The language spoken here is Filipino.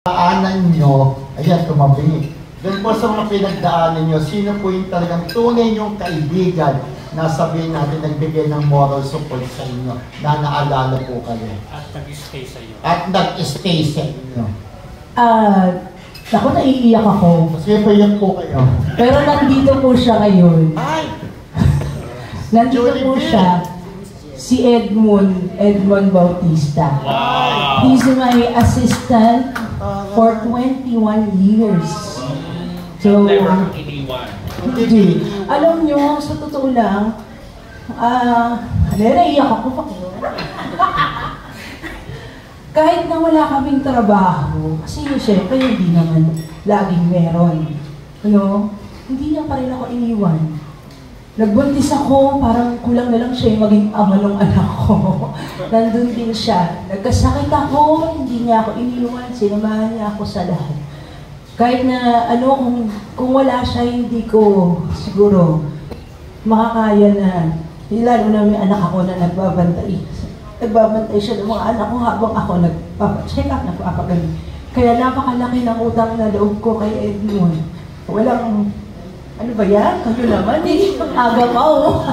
Daanan nyo, ayan, tumabi. Doon po sa mga pinagdaanan nyo, sino po yung talagang tunay yung kaibigan na sabihin natin nagbigay ng moral support sa inyo, na naalala po kayo? At nag-stay sa iyo. At nag-stay sa inyo. Ako naiiyak ako. Kasi po yun po kayo. Pero nandito po siya ngayon. Ay! Nandito Julie po B. siya. Si Edmond Bautista. Wow! He's my assistant for 21 years. So, Never iniwan. hindi. Alam nyo, sa totoo lang, naiiyak ako pa. Kahit na wala kaming trabaho, kasi syempre hindi naman laging meron. Hindi niya pa rin ako iniwan. Nagbuntis ako, parang kulang na lang siya yung maging ama ng anak ko. Nandun din siya. Nagkasakit ako, hindi niya ako iniwan, sinamahan niya ako sa lahat. Kahit na kung wala siya, hindi ko siguro makakaya na, lalo na may anak ako na nagbabantay. Nagbabantay siya ng mga anak ko habang ako nagpapacheck up, nagpapagaling. Kaya napakalaki ng utang na loob ko kay Edmond. Walang, ano ba yan? Kayo naman, aga pa oh.